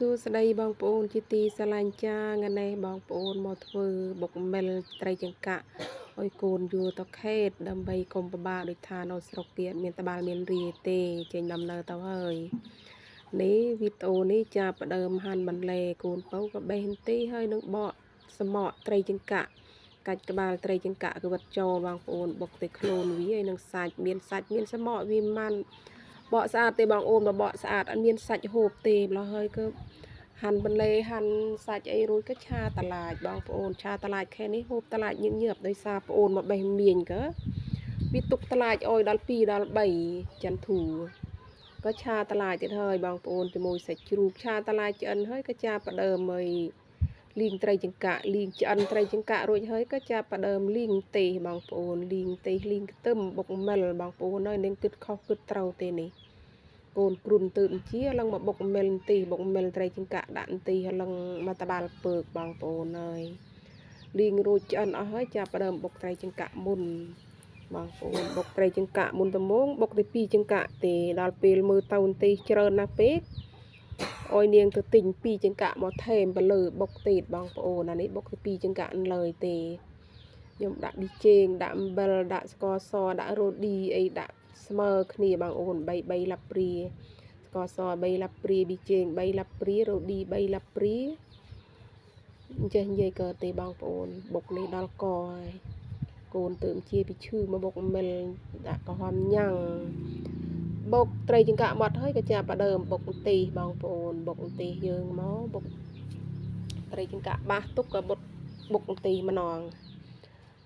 សួស្តីបងប្អូនជាទីស្រឡាញ់ចាថ្ងៃនេះបងប្អូនមកធ្វើបុកមិលត្រីចង្កាក់ឲ្យកូនយួរទៅខេតដើម្បីកុំពិបាកដូចថានៅស្រុកទៀតមានត្បាល់មានរីទេចេញដំណើរទៅហើយនេះវីដេអូនេះចាប់ផ្ដើមហាន់បន្លែកូនពៅក៏បេះបន្ទីហើយនឹងបកសមក់ត្រីចង្កាក់កាច់ក្បាលត្រីចង្កាក់គឺវត្តចូលបងប្អូនបុកទៅខ្លួនវាហើយនឹងសាច់មានសមក់វាមិនបកស្អាតទេបងអូនបកស្អាតអត់មានសាច់ហូបទេម្ល៉េះហើយក៏ហាន់បន្លែហាន់សាច់អីរួចក៏ឆាតឡាចបងប្អូនឆាតឡាចខែនេះហូបតឡាចញឹកញាប់ដោយសារប្អូនមកបេះមៀងក៏វាទុកតឡាចអុយដល់2ដល់3ចន្ទធូក៏ឆាតឡាចទៀតហើយបងប្អូនជាមួយសាច់ជ្រូកឆាតឡាចឆ្អិនហើយក៏ចាប់ផ្ដើមឲ្យលីងត្រីចង្កាក់លីងឆ្អិនត្រីចង្កាក់រួចហើយក៏ចាប់ផ្ដើមលីងទេសបងប្អូនលីងទេសលីងខ្ទឹមបុកមិលបងប្អូនហើយនឹងគិតខុសគិតត្រូវទេនេះកូនគ្រុនទើបជាឡើងមកបុកមិលទីបុកមិលត្រីចង្កាក់ដាក់ទីឡើងមកតបាល់ពើកបងប្អូនហើយលីងរួចឆ្អិនអស់ហើយចាប់ផ្ដើមបុកត្រីចង្កាក់មុនបងប្អូនបុកត្រីចង្កាក់មុនត្មងបុកទី2ចង្កាក់ទេដល់ពេលមើលទៅទីច្រើនណាស់ពេកអុយនាងទៅទិញ2ចង្កាក់មកថែមទៅលើបុកទៀតបងប្អូនអានេះបុកទី2ចង្កាក់លើយទេខ្ញុំដាក់ប៊ីចេងដាក់អំបិលដាក់ស្ករសដាក់រ៉ូឌីអីដាក់ស្មើគ្នាបងអូន3លាប់ព្រាស្ករស3លាប់ព្រាប៊ីចេង3លាប់ព្រារ៉ូឌី3លាប់ព្រាអញ្ចេះនិយាយក៏ទេបងប្អូនបុកនេះដល់កហើយកូនទៅជាពីឈឺមកបុកមិលដាក់កំហំញ៉ាំងបុកត្រីចង្កាក់មកហើយក៏ចាប់ផ្ដើមបុកទីបងប្អូនបុកទីយើងមកបុកត្រីចង្កាក់បាសទុកក៏បុកទីម្ដង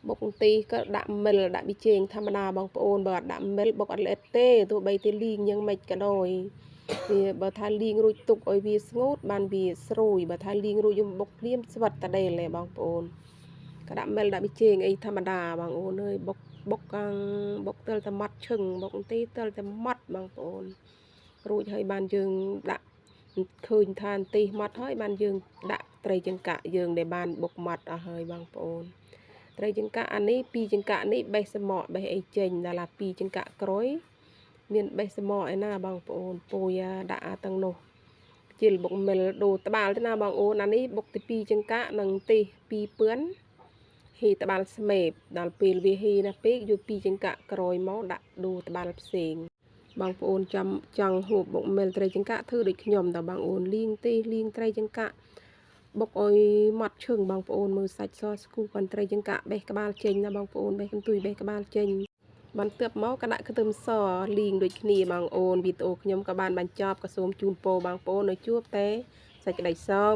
បុកទីក៏ដាក់មិលដាក់ប៊ីចេងធម្មតាបងប្អូនបើអត់ដាក់មិលបុកអត់ល្អិតទេទោះបីតែលីងយ៉ាងម៉េចក៏ដោយវាបើថាលីងរួចទុកឲ្យវាស្ងួតបានវាស្រួយបើថាលីងរួចយំបុកភ្លាមស្វិតតដែលទេបងប្អូនក៏ដាក់មិលដាក់ប៊ីចេងអីធម្មតាបងអូនអើយបុកកាំងបុកទើលតែម៉ត់ឈឹងបុកទីទើលតែម៉ត់បងប្អូនរួចហើយបានយើងដាក់ឃើញថាទីម៉ត់ហើយបានយើងដាក់ត្រីចង្កាក់យើងដែលបានបុកម៉ត់អស់ហើយបងប្អូនត្រីចង្កាក់អានេះ2ចង្កាក់នេះបេះសមក់បេះអីចេញដល់ឡា2ចង្កាក់ក្រួយមានបេះសមក់ឯណាបងប្អូនពួយដាក់អាទាំងនោះជិលបុកមិលដូរត្បាល់ទៅណាបងអូនអានេះបុកទី2ចង្កាក់និងទី2ពឿនហ៊ីត្បាល់ស្មេបដល់ពេលវាហ៊ីណាពេកយក2ចង្កាក់ក្រួយមកដាក់ដូរត្បាល់ផ្សេងបងប្អូនចង់ហូបបុកមិលត្រីចង្កាក់ធ្វើដូចខ្ញុំតើបងអូនលីងទេលីងត្រីចង្កាក់បុកអុយម៉ត់ឈឹងបងប្អូនមើលសាច់សស្គូបានត្រីចង្កាក់បេះក្បាលចេញណាបងប្អូនបេះកន្ទុយបេះក្បាលចេញបន្ទាប់មកក៏ដាក់ខ្ទឹមសលីងដូចគ្នាបងអូនវីដេអូខ្ញុំក៏បានបញ្ចប់ក៏សូមជូនពរបងប្អូនឲ្យជួបតែសេចក្តីសុខ